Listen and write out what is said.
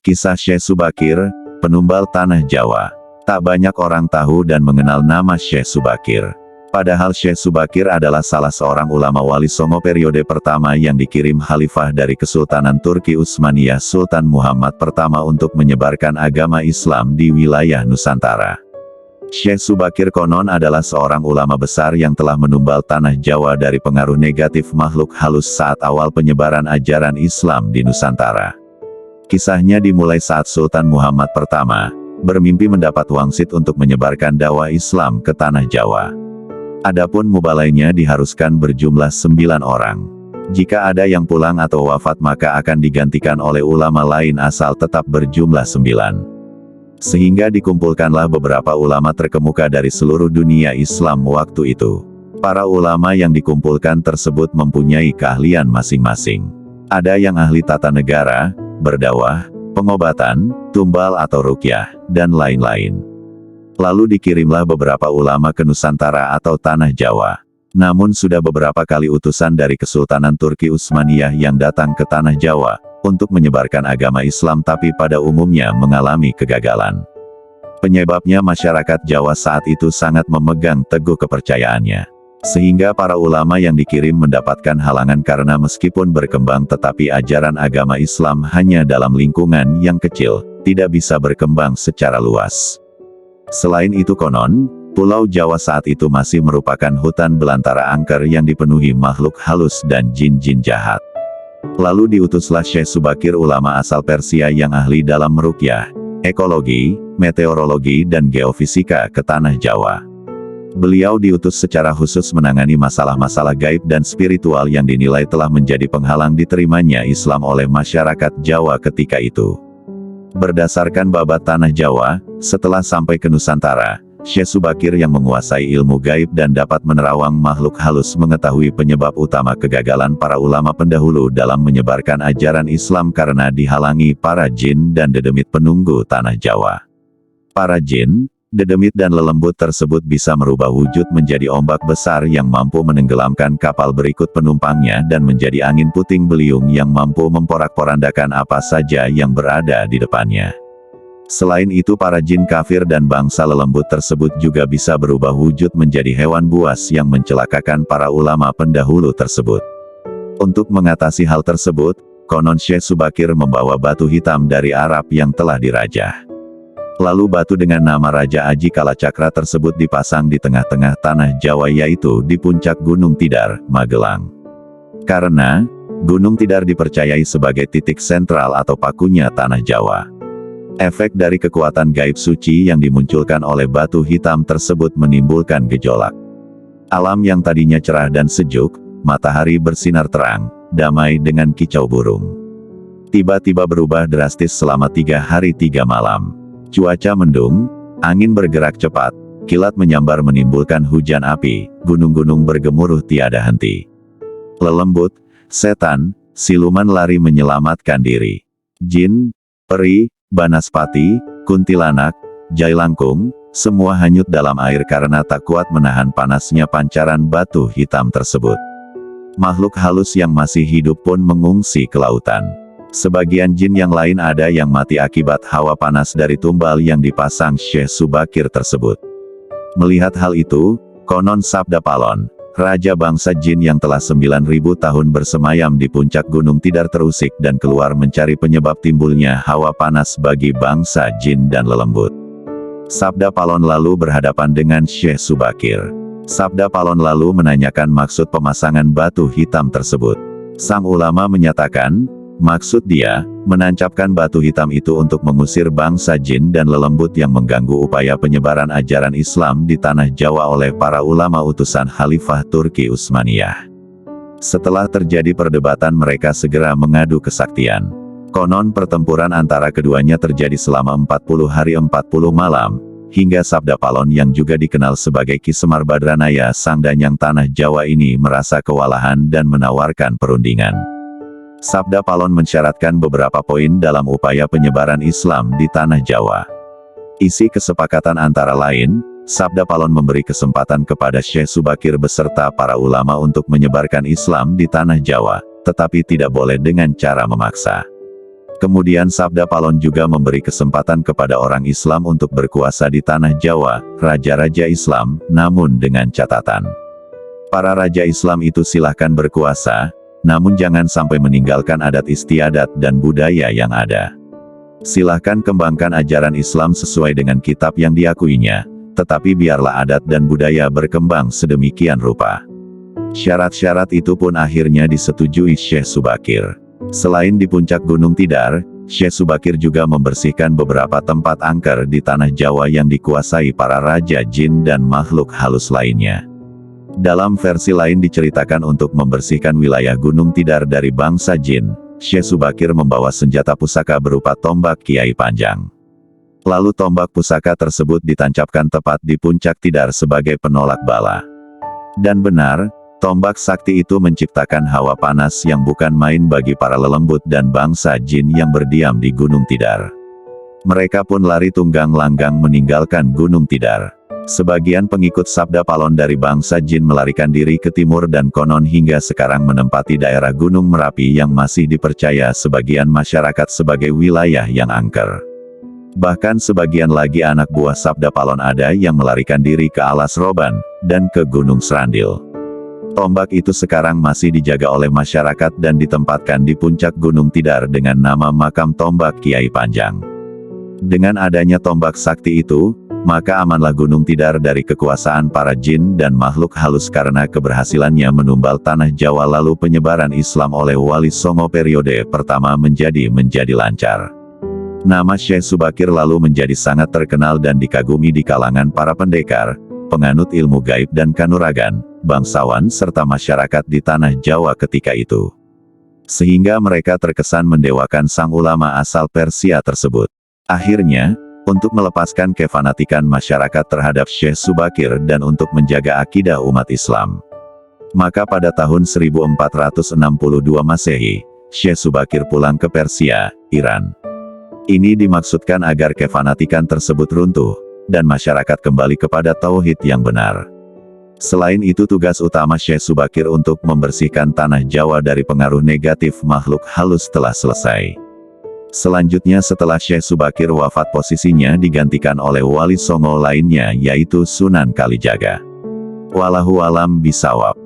Kisah Syekh Subakir, penumbal tanah Jawa. Tak banyak orang tahu dan mengenal nama Syekh Subakir. Padahal Syekh Subakir adalah salah seorang ulama wali Songo periode pertama yang dikirim khalifah dari Kesultanan Turki Utsmaniyah Sultan Muhammad pertama untuk menyebarkan agama Islam di wilayah Nusantara. Syekh Subakir konon adalah seorang ulama besar yang telah menumbal tanah Jawa dari pengaruh negatif makhluk halus saat awal penyebaran ajaran Islam di Nusantara. Kisahnya dimulai saat Sultan Muhammad pertama bermimpi mendapat wangsit untuk menyebarkan dakwah Islam ke tanah Jawa. Adapun mubalainya diharuskan berjumlah 9 orang. Jika ada yang pulang atau wafat maka akan digantikan oleh ulama lain asal tetap berjumlah 9. Sehingga dikumpulkanlah beberapa ulama terkemuka dari seluruh dunia Islam waktu itu. Para ulama yang dikumpulkan tersebut mempunyai keahlian masing-masing. Ada yang ahli tata negara, berdakwah, pengobatan, tumbal atau ruqyah, dan lain-lain. Lalu dikirimlah beberapa ulama ke Nusantara atau tanah Jawa. Namun sudah beberapa kali utusan dari Kesultanan Turki Utsmaniyah yang datang ke tanah Jawa untuk menyebarkan agama Islam tapi pada umumnya mengalami kegagalan. Penyebabnya masyarakat Jawa saat itu sangat memegang teguh kepercayaannya. Sehingga para ulama yang dikirim mendapatkan halangan karena meskipun berkembang tetapi ajaran agama Islam hanya dalam lingkungan yang kecil, tidak bisa berkembang secara luas. Selain itu konon, Pulau Jawa saat itu masih merupakan hutan belantara angker yang dipenuhi makhluk halus dan jin-jin jahat. Lalu diutuslah Syekh Subakir ulama asal Persia yang ahli dalam ruqyah, ekologi, meteorologi dan geofisika ke tanah Jawa. Beliau diutus secara khusus menangani masalah-masalah gaib dan spiritual yang dinilai telah menjadi penghalang diterimanya Islam oleh masyarakat Jawa ketika itu. Berdasarkan babat tanah Jawa, setelah sampai ke Nusantara, Syekh Subakir yang menguasai ilmu gaib dan dapat menerawang makhluk halus mengetahui penyebab utama kegagalan para ulama pendahulu dalam menyebarkan ajaran Islam karena dihalangi para jin dan dedemit penunggu tanah Jawa. Para jin, dedemit dan lelembut tersebut bisa merubah wujud menjadi ombak besar yang mampu menenggelamkan kapal berikut penumpangnya dan menjadi angin puting beliung yang mampu memporak-porandakan apa saja yang berada di depannya. Selain itu para jin kafir dan bangsa lelembut tersebut juga bisa berubah wujud menjadi hewan buas yang mencelakakan para ulama pendahulu tersebut. Untuk mengatasi hal tersebut, konon Syekh Subakir membawa batu hitam dari Arab yang telah dirajah. Lalu batu dengan nama Raja Aji Kalacakra tersebut dipasang di tengah-tengah tanah Jawa yaitu di puncak Gunung Tidar, Magelang. Karena, Gunung Tidar dipercayai sebagai titik sentral atau pakunya tanah Jawa. Efek dari kekuatan gaib suci yang dimunculkan oleh batu hitam tersebut menimbulkan gejolak. Alam yang tadinya cerah dan sejuk, matahari bersinar terang, damai dengan kicau burung. Tiba-tiba berubah drastis selama 3 hari 3 malam. Cuaca mendung, angin bergerak cepat, kilat menyambar menimbulkan hujan api, gunung-gunung bergemuruh tiada henti. Lelembut, setan, siluman lari menyelamatkan diri. Jin, peri, banaspati, kuntilanak, jailangkung, semua hanyut dalam air karena tak kuat menahan panasnya pancaran batu hitam tersebut. Makhluk halus yang masih hidup pun mengungsi ke lautan. Sebagian jin yang lain ada yang mati akibat hawa panas dari tumbal yang dipasang Syekh Subakir tersebut. Melihat hal itu, konon sabda Palon, raja bangsa jin yang telah 9.000 tahun bersemayam di puncak Gunung Tidar terusik dan keluar mencari penyebab timbulnya hawa panas bagi bangsa jin dan lelembut. Sabda Palon lalu berhadapan dengan Syekh Subakir. Sabda Palon lalu menanyakan maksud pemasangan batu hitam tersebut. Sang ulama menyatakan, maksud dia, menancapkan batu hitam itu untuk mengusir bangsa jin dan lelembut yang mengganggu upaya penyebaran ajaran Islam di tanah Jawa oleh para ulama utusan Khalifah Turki Utsmaniyah. Setelah terjadi perdebatan mereka segera mengadu kesaktian. Konon pertempuran antara keduanya terjadi selama 40 hari 40 malam, hingga sabda Palon yang juga dikenal sebagai Ki Semar Badranaya sang danyang tanah Jawa ini merasa kewalahan dan menawarkan perundingan. Sabda Palon mensyaratkan beberapa poin dalam upaya penyebaran Islam di tanah Jawa. Isi kesepakatan antara lain, Sabda Palon memberi kesempatan kepada Syekh Subakir beserta para ulama untuk menyebarkan Islam di tanah Jawa, tetapi tidak boleh dengan cara memaksa. Kemudian Sabda Palon juga memberi kesempatan kepada orang Islam untuk berkuasa di tanah Jawa, raja-raja Islam, namun dengan catatan. Para raja Islam itu silahkan berkuasa, namun jangan sampai meninggalkan adat istiadat dan budaya yang ada. Silahkan kembangkan ajaran Islam sesuai dengan kitab yang diakuinya, tetapi biarlah adat dan budaya berkembang sedemikian rupa. Syarat-syarat itu pun akhirnya disetujui Syekh Subakir. Selain di puncak Gunung Tidar, Syekh Subakir juga membersihkan beberapa tempat angker di tanah Jawa yang dikuasai para raja jin dan makhluk halus lainnya. Dalam versi lain diceritakan untuk membersihkan wilayah Gunung Tidar dari bangsa jin, Syekh Subakir membawa senjata pusaka berupa tombak Kiai Panjang. Lalu tombak pusaka tersebut ditancapkan tepat di puncak Tidar sebagai penolak bala. Dan benar, tombak sakti itu menciptakan hawa panas yang bukan main bagi para lelembut dan bangsa jin yang berdiam di Gunung Tidar. Mereka pun lari tunggang langgang meninggalkan Gunung Tidar. Sebagian pengikut Sabda Palon dari bangsa jin melarikan diri ke timur dan konon hingga sekarang menempati daerah Gunung Merapi yang masih dipercaya sebagian masyarakat sebagai wilayah yang angker. Bahkan sebagian lagi anak buah Sabda Palon ada yang melarikan diri ke Alas Roban, dan ke Gunung Serandil. Tombak itu sekarang masih dijaga oleh masyarakat dan ditempatkan di puncak Gunung Tidar dengan nama makam tombak Kiai Panjang. Dengan adanya tombak sakti itu, maka amanlah Gunung Tidar dari kekuasaan para jin dan makhluk halus karena keberhasilannya menumbal tanah Jawa lalu penyebaran Islam oleh Wali Songo periode pertama menjadi lancar. Nama Syekh Subakir lalu menjadi sangat terkenal dan dikagumi di kalangan para pendekar, penganut ilmu gaib dan kanuragan, bangsawan serta masyarakat di tanah Jawa ketika itu. Sehingga mereka terkesan mendewakan sang ulama asal Persia tersebut. Akhirnya, untuk melepaskan kefanatikan masyarakat terhadap Syekh Subakir dan untuk menjaga akidah umat Islam, maka pada tahun 1462 Masehi, Syekh Subakir pulang ke Persia, Iran. Ini dimaksudkan agar kefanatikan tersebut runtuh, dan masyarakat kembali kepada tauhid yang benar. Selain itu tugas utama Syekh Subakir untuk membersihkan tanah Jawa dari pengaruh negatif makhluk halus telah selesai. Selanjutnya setelah Syekh Subakir wafat posisinya digantikan oleh Wali Songo lainnya yaitu Sunan Kalijaga. Wallahu alam bisawab.